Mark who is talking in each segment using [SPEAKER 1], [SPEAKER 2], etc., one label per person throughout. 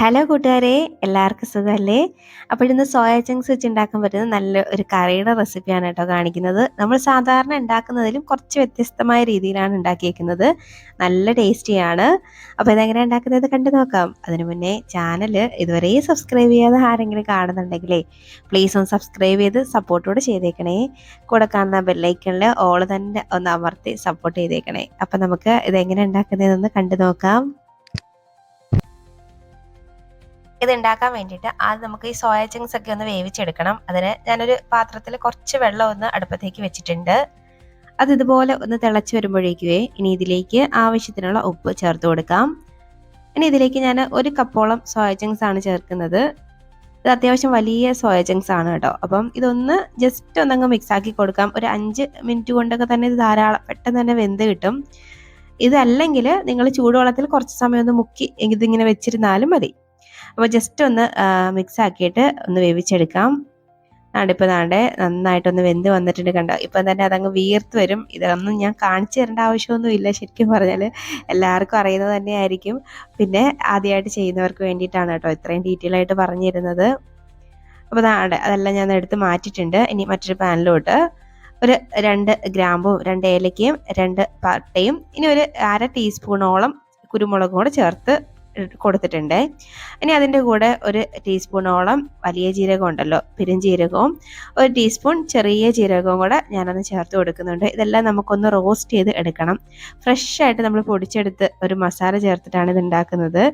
[SPEAKER 1] Hello കൂട്ടുകാരെ, എല്ലാവർക്കും സുഖമല്ലേ? അപ്പോൾ ഇന്ന് സോയ ചങ്ക്സ് വെച്ച് ഉണ്ടാക്കാൻ പറ്റുന്ന നല്ല ഒരു കറിയുടെ റെസിപ്പിയാണ് കേട്ടോ കാണിക്കുന്നത്. നമ്മൾ സാധാരണ ഉണ്ടാക്കുന്നതിലും കുറച്ച് വ്യത്യസ്തമായ രീതിയിലാണ് ഉണ്ടാക്കിയേക്കുന്നത്. നല്ല ടേസ്റ്റിയാണ്. അപ്പോൾ ഇതെങ്ങനെ ഉണ്ടാക്കുന്നത് കണ്ടു നോക്കാം. അതിനു മുന്നേ ചാനൽ ഇതുവരെ സബ്സ്ക്രൈബ് ചെയ്യാതെ ആരെങ്കിലും കാണുന്നുണ്ടെങ്കിലേ പ്ലീസ് ഒന്ന് സബ്സ്ക്രൈബ് ചെയ്ത് സപ്പോർട്ടോടെ ചെയ്തേക്കണേ. കൂടെ കാണുന്ന ബെല്ലൈക്കണിൽ ഓൾ തന്നെ ഒന്ന് അമർത്തി സപ്പോർട്ട് ചെയ്തേക്കണേ. അപ്പോൾ നമുക്ക് ഇതെങ്ങനെ ഉണ്ടാക്കുന്നതെന്ന് കണ്ടു നോക്കാം. ഇത് ഉണ്ടാക്കാൻ വേണ്ടിയിട്ട് ആദ്യം നമുക്ക് ഈ സോയ ചങ്ക്സ് ഒക്കെ ഒന്ന് വേവിച്ചെടുക്കണം. അതിന് ഞാനൊരു പാത്രത്തിൽ കുറച്ച് വെള്ളം ഒന്ന് അടുപ്പത്തേക്ക് വെച്ചിട്ടുണ്ട്. അത് ഇതുപോലെ ഒന്ന് തിളച്ച് വരുമ്പോഴേക്കുവേ ഇനി ഇതിലേക്ക് ആവശ്യത്തിനുള്ള ഉപ്പ് ചേർത്ത് കൊടുക്കാം. ഇനി ഇതിലേക്ക് ഞാൻ 1 കപ്പോളം സോയ ചങ്ക്സ് ആണ് ചേർക്കുന്നത്. ഇത് അത്യാവശ്യം വലിയ സോയ ചങ്ക്സ് ആണ് കേട്ടോ. അപ്പം ഇതൊന്ന് ജസ്റ്റ് ഒന്നങ്ങ് മിക്സ് ആക്കി കൊടുക്കാം. ഒരു 5 മിനിറ്റ് കൊണ്ടൊക്കെ തന്നെ ഇത് ധാരാളം പെട്ടെന്ന് തന്നെ വെന്ത് കിട്ടും. ഇതല്ലെങ്കിൽ നിങ്ങൾ ചൂടുവെള്ളത്തിൽ കുറച്ച് സമയം ഒന്ന് മുക്കി ഇതിങ്ങനെ വെച്ചിരുന്നാലും മതി. അപ്പോൾ ജസ്റ്റ് ഒന്ന് മിക്സ് ആക്കിയിട്ട് ഒന്ന് വേവിച്ചെടുക്കാം. ഇപ്പോൾ നന്നായിട്ടൊന്ന് വെന്ത് വന്നിട്ടുണ്ട് കണ്ടോ. ഇപ്പം തന്നെ അതങ്ങ് വീർത്ത് വരും. ഇതൊന്നും ഞാൻ കാണിച്ചു തരേണ്ട ആവശ്യമൊന്നുമില്ല. ശരിക്കും പറഞ്ഞാൽ എല്ലാവർക്കും അറിയുന്നത് തന്നെയായിരിക്കും. പിന്നെ ആദ്യമായിട്ട് ചെയ്യുന്നവർക്ക് വേണ്ടിയിട്ടാണ് കേട്ടോ ഇത്രയും ഡീറ്റെയിൽ ആയിട്ട് പറഞ്ഞിരുന്നത്. അപ്പോൾ അതെല്ലാം ഞാൻ എടുത്ത് മാറ്റിയിട്ടുണ്ട്. ഇനി മറ്റൊരു പാനിലോട്ട് ഒരു 2 ഗ്രാമ്പും 2 ഏലക്കയും 2 പട്ടയും ഇനി ഒരു 1/2 ടീസ്പൂണോളം കുരുമുളകും കൂടെ ചേർത്ത് കൊടുത്തിട്ടുണ്ട്. ഇനി അതിൻ്റെ കൂടെ 1 ടീസ്പൂണോളം വലിയ ജീരകം ഉണ്ടല്ലോ, പെരുംജീരകവും 1 ടീസ്പൂൺ ചെറിയ ജീരകവും കൂടെ ഞാനൊന്ന് ചേർത്ത് കൊടുക്കുന്നുണ്ട്. ഇതെല്ലാം നമുക്കൊന്ന് റോസ്റ്റ് ചെയ്ത് എടുക്കണം. ഫ്രഷ് ആയിട്ട് നമ്മൾ പൊടിച്ചെടുത്ത് ഒരു മസാല ചേർത്തിട്ടാണ് ഇത് ഉണ്ടാക്കുന്നത്.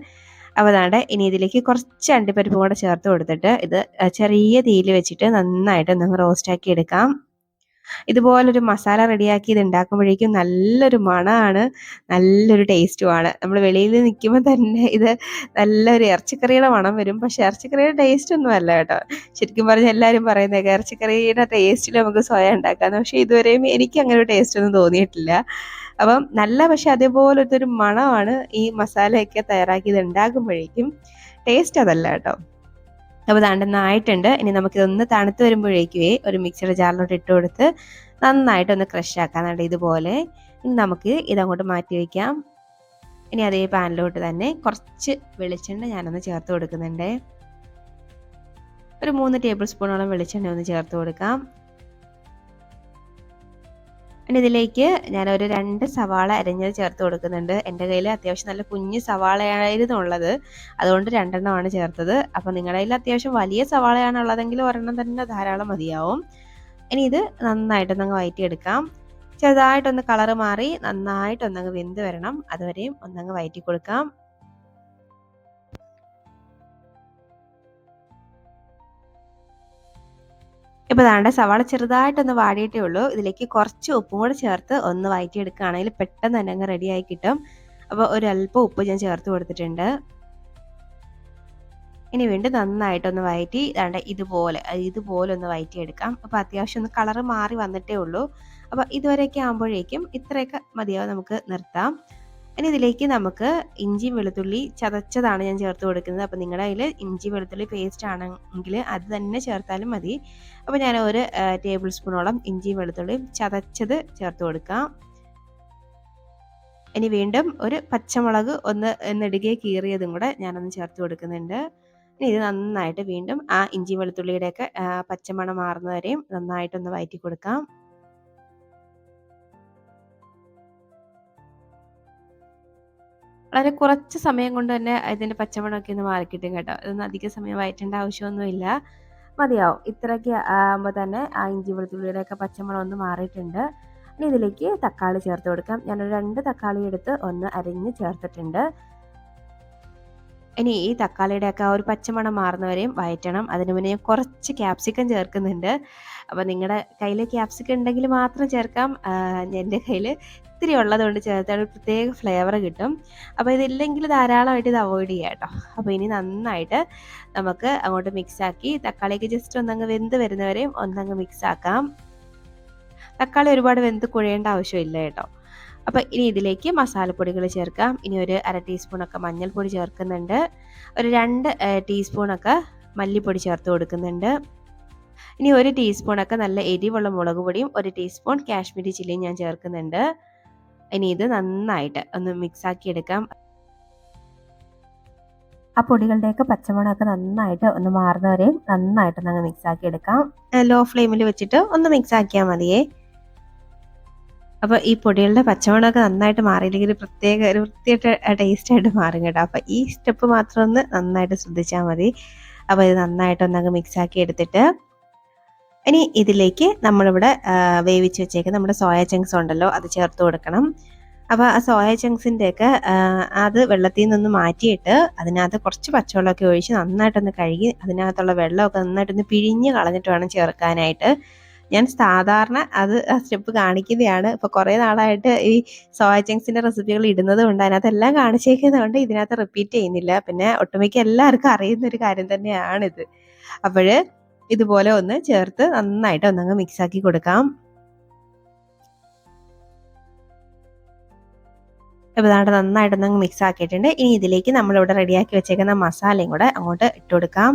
[SPEAKER 1] അപ്പോൾ ഇനി ഇതിലേക്ക് കുറച്ച് അണ്ടിപ്പരിപ്പ് കൂടെ ചേർത്ത് കൊടുത്തിട്ട് ഇത് ചെറിയ തീയിൽ വെച്ചിട്ട് നന്നായിട്ട് ഒന്ന് റോസ്റ്റാക്കി എടുക്കാം. ഇതുപോലൊരു മസാല റെഡിയാക്കി ഇത് ഉണ്ടാക്കുമ്പോഴേക്കും നല്ലൊരു മണമാണ്, നല്ലൊരു ടേസ്റ്റുമാണ്. നമ്മൾ വെളിയിൽ നിൽക്കുമ്പോൾ തന്നെ ഇത് നല്ലൊരു ഇറച്ചിക്കറിയുടെ മണം വരും. പക്ഷെ ഇറച്ചിക്കറിയുടെ ടേസ്റ്റ് ഒന്നും അല്ല കേട്ടോ. ശരിക്കും പറഞ്ഞാൽ എല്ലാവരും പറയുന്നതൊക്കെ ഇറച്ചിക്കറിയുടെ ടേസ്റ്റിൽ നമുക്ക് സ്വയം ഉണ്ടാക്കാമെന്ന്. പക്ഷേ ഇതുവരെയും എനിക്ക് അങ്ങനെ ഒരു ടേസ്റ്റ് ഒന്നും തോന്നിയിട്ടില്ല. അപ്പം പക്ഷെ അതേപോലത്തെ ഒരു മണമാണ് ഈ മസാലയൊക്കെ തയ്യാറാക്കി ഇത് ഉണ്ടാക്കുമ്പോഴേക്കും. ടേസ്റ്റ് അതല്ല കേട്ടോ. അപ്പോൾ ആയിട്ടുണ്ട്. ഇനി നമുക്കിതൊന്ന് തണുത്ത് വരുമ്പോഴേക്കുവേ ഒരു മിക്സിയുടെ ജാറിലോട്ട് ഇട്ട് കൊടുത്ത് നന്നായിട്ടൊന്ന് ക്രഷ് ആക്കാം. ഇതുപോലെ. ഇനി നമുക്ക് ഇതങ്ങോട്ട് മാറ്റി വയ്ക്കാം. ഇനി അതേ പാനിലോട്ട് തന്നെ കുറച്ച് വെളിച്ചെണ്ണ ഞാനൊന്ന് ചേർത്ത് കൊടുക്കുന്നുണ്ട്. ഒരു 3 ടേബിൾ സ്പൂണോളം വെളിച്ചെണ്ണ ഒന്ന് ചേർത്ത് കൊടുക്കാം. ഇനി ഇതിലേക്ക് ഞാനൊരു 2 സവാള അരിഞ്ഞത് ചേർത്ത് കൊടുക്കുന്നുണ്ട്. എൻ്റെ കയ്യിൽ അത്യാവശ്യം നല്ല കുഞ്ഞ് സവാളയായിരുന്നു ഉള്ളത്. അതുകൊണ്ട് 2 എണ്ണമാണ് ചേർത്തത്. അപ്പോൾ നിങ്ങളുടെ കയ്യിൽ അത്യാവശ്യം വലിയ സവാളയാണ് ഉള്ളതെങ്കിൽ ഒരെണ്ണം തന്നെ ധാരാളം മതിയാവും. ഇനി ഇത് നന്നായിട്ടൊന്നങ്ങ് വഴറ്റിയെടുക്കാം. ചെറുതായിട്ടൊന്ന് കളറ് മാറി നന്നായിട്ടൊന്നങ്ങ് വെന്ത് വരണം. അതുവരെയും ഒന്നങ്ങ് വഴറ്റി കൊടുക്കാം. ഇപ്പോൾ സവാള ചെറുതായിട്ടൊന്ന് വാടിയിട്ടേ ഉള്ളൂ. ഇതിലേക്ക് കുറച്ച് ഉപ്പും കൂടെ ചേർത്ത് ഒന്ന് വഴറ്റിയെടുക്കുകയാണെങ്കിൽ പെട്ടെന്ന് തന്നെ അങ്ങ് റെഡിയായി കിട്ടും. അപ്പോൾ ഒരല്പം ഉപ്പ് ഞാൻ ചേർത്ത് കൊടുത്തിട്ടുണ്ട്. ഇനി വീണ്ടും നന്നായിട്ടൊന്ന് വഴറ്റി ഇതുപോലെ ഒന്ന് വഴറ്റിയെടുക്കാം. അപ്പോൾ അത്യാവശ്യം ഒന്ന് കളറ് മാറി വന്നിട്ടേ ഉള്ളൂ. അപ്പോൾ ഇതുവരെയൊക്കെ ആകുമ്പോഴേക്കും ഇത്രയൊക്കെ മതിയാവും, നമുക്ക് നിർത്താം. ഇനി ഇതിലേക്ക് നമുക്ക് ഇഞ്ചിയും വെളുത്തുള്ളി ചതച്ചതാണ് ഞാൻ ചേർത്ത് കൊടുക്കുന്നത്. അപ്പോൾ നിങ്ങളുടെ കയ്യിൽ ഇഞ്ചി വെളുത്തുള്ളി പേസ്റ്റ് ആണെങ്കിൽ അത് തന്നെ ചേർത്താലും മതി. അപ്പോൾ ഞാൻ 1 ടേബിൾ സ്പൂണോളം ഇഞ്ചിയും വെളുത്തുള്ളിയും ചതച്ചത് ചേർത്ത് കൊടുക്കാം. ഇനി വീണ്ടും ഒരു പച്ചമുളക് ഒന്ന് നെടുകെ കീറിയതും കൂടെ ഞാനൊന്ന് ചേർത്ത് കൊടുക്കുന്നുണ്ട്. ഇനി ഇത് നന്നായിട്ട് വീണ്ടും ആ ഇഞ്ചി വെളുത്തുള്ളിയുടെയൊക്കെ പച്ചമണം മാറുന്നവരെയും നന്നായിട്ടൊന്ന് വഴറ്റി കൊടുക്കാം. വളരെ കുറച്ച് സമയം കൊണ്ട് തന്നെ ഇതിൻ്റെ പച്ചമണമൊക്കെ ഒന്ന് മാറിക്കിട്ടും കേട്ടോ. ഇതൊന്നും അധിക സമയം വഴറ്റേണ്ട ആവശ്യമൊന്നുമില്ല, മതിയാവും. ഇത്രയൊക്കെ ആകുമ്പോൾ തന്നെ ആ ഇഞ്ചി വെളുത്തുള്ളിയുടെയൊക്കെ പച്ചമണം ഒന്ന് മാറിയിട്ടുണ്ട്. ഇനി ഇതിലേക്ക് തക്കാളി ചേർത്ത് കൊടുക്കാം. ഞാനൊരു 2 തക്കാളി എടുത്ത് ഒന്ന് അരിഞ്ഞ് ചേർത്തിട്ടുണ്ട്. ഇനി ഈ തക്കാളിയുടെയൊക്കെ ആ ഒരു പച്ചമണം മാറുന്നവരെയും വഴറ്റണം. അതിന് മുന്നേ ഞാൻ കുറച്ച് ക്യാപ്സിക്കം ചേർക്കുന്നുണ്ട്. അപ്പോൾ നിങ്ങളുടെ കയ്യിൽ ക്യാപ്സിക്കം ഉണ്ടെങ്കിൽ മാത്രം ചേർക്കാം. എൻ്റെ കയ്യിൽ ഇത്തിരി ഉള്ളതുകൊണ്ട് ചേർത്താൽ ഒരു പ്രത്യേക ഫ്ലേവർ കിട്ടും. അപ്പോൾ ഇതില്ലെങ്കിൽ ധാരാളമായിട്ട് ഇത് അവോയ്ഡ് ചെയ്യാം കേട്ടോ. അപ്പോൾ ഇനി നന്നായിട്ട് നമുക്ക് അങ്ങോട്ട് മിക്സാക്കി തക്കാളിയൊക്കെ ജസ്റ്റ് ഒന്നങ്ങ് വെന്ത് വരുന്നവരെയും ഒന്നങ്ങ് മിക്സാക്കാം. തക്കാളി ഒരുപാട് വെന്ത് കുഴയേണ്ട ആവശ്യമില്ല കേട്ടോ. അപ്പോൾ ഇനി ഇതിലേക്ക് മസാലപ്പൊടികൾ ചേർക്കാം. ഇനി ഒരു 1/2 ടീസ്പൂണൊക്കെ മഞ്ഞൾപ്പൊടി ചേർക്കുന്നുണ്ട്. ഒരു 2 ടീസ്പൂണൊക്കെ മല്ലിപ്പൊടി ചേർത്ത് കൊടുക്കുന്നുണ്ട്. ഇനി 1 ടീസ്പൂണൊക്കെ നല്ല എരിവുള്ള മുളക് പൊടിയും 1 ടീസ്പൂൺ കാശ്മീരി ചില്ലിയും ഞാൻ ചേർക്കുന്നുണ്ട്. ഇനി ഇത് നന്നായിട്ട് ഒന്ന് മിക്സാക്കി എടുക്കാം. ആ പൊടികളുടെയൊക്കെ പച്ചമണമൊക്കെ നന്നായിട്ട് ഒന്ന് മാറുന്നവരെ നന്നായിട്ടൊന്ന് അങ്ങ് മിക്സ് ആക്കി എടുക്കാം. ലോ ഫ്ലെയിമിൽ വെച്ചിട്ട് ഒന്ന് മിക്സ് ആക്കിയാൽ മതിയേ. അപ്പോൾ ഈ പൊടികളുടെ പച്ചമണമൊക്കെ നന്നായിട്ട് മാറിയില്ലെങ്കിൽ ഒരു പ്രത്യേക ഒരു വൃത്തിയായിട്ട് ടേസ്റ്റായിട്ട് മാറും കേട്ടോ. അപ്പോൾ ഈ സ്റ്റെപ്പ് മാത്രം ഒന്ന് നന്നായിട്ട് ശ്രദ്ധിച്ചാൽ മതി. അപ്പോൾ ഇത് നന്നായിട്ടൊന്നങ്ങ് മിക്സ് ആക്കി എടുത്തിട്ട് ഇനി ഇതിലേക്ക് നമ്മളിവിടെ വേവിച്ച് വെച്ചേക്കുന്ന നമ്മുടെ സോയ ചങ്ക്സ് ഉണ്ടല്ലോ അത് ചേർത്ത് കൊടുക്കണം. അപ്പോൾ ആ സോയ ചങ്ക്സിൻ്റെയൊക്കെ അത് വെള്ളത്തിൽ നിന്നൊന്ന് മാറ്റിയിട്ട് അതിനകത്ത് കുറച്ച് പച്ചവെള്ളമൊക്കെ ഒഴിച്ച് നന്നായിട്ടൊന്ന് കഴുകി അതിനകത്തുള്ള വെള്ളമൊക്കെ നന്നായിട്ടൊന്ന് പിഴിഞ്ഞ് കളഞ്ഞിട്ട് വേണം ചേർക്കാനായിട്ട്. ഞാൻ സാധാരണ അത് ആ സ്റ്റെപ്പ് കാണിക്കുന്നതാണ്. ഇപ്പോൾ കുറേ നാളായിട്ട് ഈ സോയ ചങ്ക്സിൻ്റെ റെസിപ്പികൾ ഇടുന്നത് കൊണ്ട് അതിനകത്തെല്ലാം കാണിച്ചേക്കുന്നത് കൊണ്ട് ഇതിനകത്ത് റിപ്പീറ്റ് ചെയ്യുന്നില്ല. പിന്നെ ഒട്ടുമിക്ക എല്ലാവർക്കും അറിയുന്ന ഒരു കാര്യം തന്നെയാണിത്. അപ്പോൾ ഇതുപോലെ ഒന്ന് ചേർത്ത് നന്നായിട്ട് ഒന്നങ്ങ് മിക്സ് ആക്കി കൊടുക്കാം. ഇപ്പോൾ ഇതാണ്ട് നന്നായിട്ടൊന്നങ്ങ് മിക്സ് ആക്കിയിട്ടുണ്ട്. ഇനി ഇതിലേക്ക് നമ്മളിവിടെ റെഡിയാക്കി വെച്ചേക്കുന്ന മസാലയും കൂടെ അങ്ങോട്ട് ഇട്ട് കൊടുക്കാം.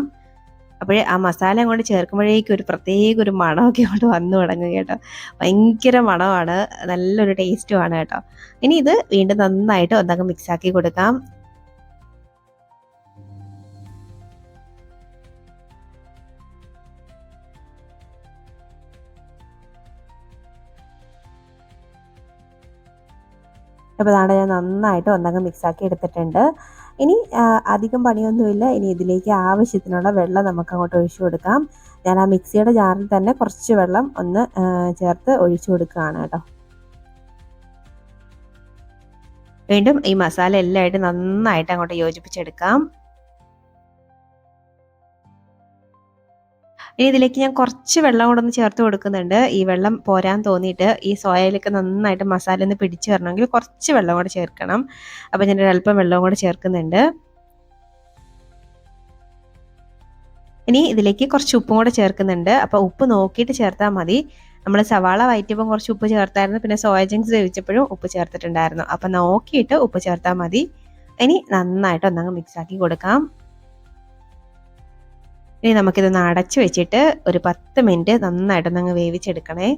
[SPEAKER 1] അപ്പോഴേ ആ മസാല അങ്ങോട്ട് ചേർക്കുമ്പോഴേക്കും ഒരു പ്രത്യേക ഒരു മണമൊക്കെ അങ്ങോട്ട് വന്നു തുടങ്ങും കേട്ടോ. ഭയങ്കര മണമാണ്, നല്ലൊരു ടേസ്റ്റുമാണ് കേട്ടോ. ഇനി ഇത് വീണ്ടും നന്നായിട്ട് ഒന്നങ്ങ് മിക്സ് ആക്കി കൊടുക്കാം. അപ്പോൾ ഇതാണ് ഞാൻ നന്നായിട്ട് ഒന്നങ്ങ് മിക്സാക്കി എടുത്തിട്ടുണ്ട്. ഇനി അധികം പണിയൊന്നുമില്ല. ഇനി ഇതിലേക്ക് ആവശ്യത്തിനുള്ള വെള്ളം നമുക്ക് അങ്ങോട്ട് ഒഴിച്ചു കൊടുക്കാം. ഞാൻ ആ മിക്സിയുടെ ജാറിൽ തന്നെ കുറച്ച് വെള്ളം ഒന്ന് ചേർത്ത് ഒഴിച്ചു കൊടുക്കുകയാണ് കേട്ടോ. വീണ്ടും ഈ മസാല എല്ലാമായിട്ട് നന്നായിട്ട് അങ്ങോട്ട് യോജിപ്പിച്ചെടുക്കാം. ഇനി ഇതിലേക്ക് ഞാൻ കുറച്ച് വെള്ളം കൂടെ ഒന്ന് ചേർത്ത് കൊടുക്കുന്നുണ്ട്. ഈ വെള്ളം പോരാൻ തോന്നിയിട്ട് ഈ സോയയിലൊക്കെ നന്നായിട്ട് മസാല ഒന്ന് പിടിച്ച് വരണമെങ്കിൽ കുറച്ച് വെള്ളം കൂടെ ചേർക്കണം. അപ്പോൾ ഞാൻ ഒരല്പം വെള്ളം കൂടെ ചേർക്കുന്നുണ്ട്. ഇനി ഇതിലേക്ക് കുറച്ച് ഉപ്പും കൂടെ ചേർക്കുന്നുണ്ട്. അപ്പോൾ ഉപ്പ് നോക്കിയിട്ട് ചേർത്താൽ മതി. നമ്മൾ സവാള വഴറ്റിയപ്പോൾ കുറച്ച് ഉപ്പ് ചേർത്തായിരുന്നു. പിന്നെ സോയ ചങ്ക്സ് വേവിച്ചപ്പോഴും ഉപ്പ് ചേർത്തിട്ടുണ്ടായിരുന്നു. അപ്പോൾ നോക്കിയിട്ട് ഉപ്പ് ചേർത്താൽ മതി. ഇനി നന്നായിട്ട് ഒന്നങ്ങ് മിക്സാക്കി കൊടുക്കാം. ഇനി നമുക്കിതൊന്ന് അടച്ച് വെച്ചിട്ട് ഒരു 10 മിനിറ്റ് നന്നായിട്ടൊന്നങ്ങ് വേവിച്ചെടുക്കണേ.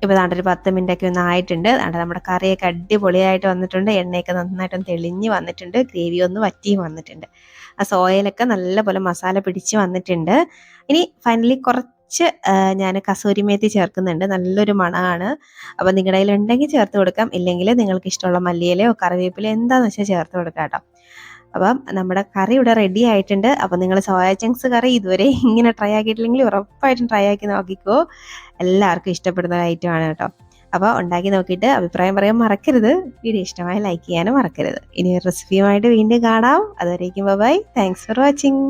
[SPEAKER 1] ഇപ്പോൾ ഒരു 10 മിനിറ്റൊക്കെ ഒന്ന് ആയിട്ടുണ്ട്. നമ്മുടെ കറിയൊക്കെ അടിപൊളിയായിട്ട് വന്നിട്ടുണ്ട്. എണ്ണയൊക്കെ നന്നായിട്ടൊന്ന് തെളിഞ്ഞ് വന്നിട്ടുണ്ട്. ഗ്രേവി ഒന്ന് വറ്റിയും വന്നിട്ടുണ്ട്. ആ സോയയിലൊക്കെ നല്ലപോലെ മസാല പിടിച്ച് വന്നിട്ടുണ്ട്. ഇനി ഫൈനലി കുറച്ച് ഞാൻ കസൂരി മേത്തി ചേർക്കുന്നുണ്ട്. നല്ലൊരു മണമാണ്. അപ്പോൾ നിങ്ങളുടെ കയ്യിൽ ഉണ്ടെങ്കിൽ ചേർത്ത് കൊടുക്കാം. ഇല്ലെങ്കിൽ നിങ്ങൾക്ക് ഇഷ്ടമുള്ള മല്ലിയിലയോ കറിവേപ്പിലയോ എന്താണെന്ന് വെച്ചാൽ ചേർത്ത് കൊടുക്കാം കേട്ടോ. അപ്പം നമ്മുടെ കറി ഇവിടെ റെഡി ആയിട്ടുണ്ട്. അപ്പം നിങ്ങൾ സോയ ചങ്ക്സ് കറി ഇതുവരെ ഇങ്ങനെ ട്രൈ ആക്കിയിട്ടില്ലെങ്കിൽ ഉറപ്പായിട്ടും ട്രൈ ആക്കി നോക്കിക്കോ. എല്ലാവർക്കും ഇഷ്ടപ്പെടുന്ന ഒരു ഐറ്റമാണ് കേട്ടോ. അപ്പോൾ ഉണ്ടാക്കി നോക്കിയിട്ട് അഭിപ്രായം പറയാൻ മറക്കരുത്. വീഡിയോ ഇഷ്ടമായി ലൈക്ക് ചെയ്യാനും മറക്കരുത്. ഇനി ഒരു റെസിപ്പിയുമായിട്ട് വീണ്ടും കാണാം. അതുവരേക്കും ബൈ. Thanks for watching.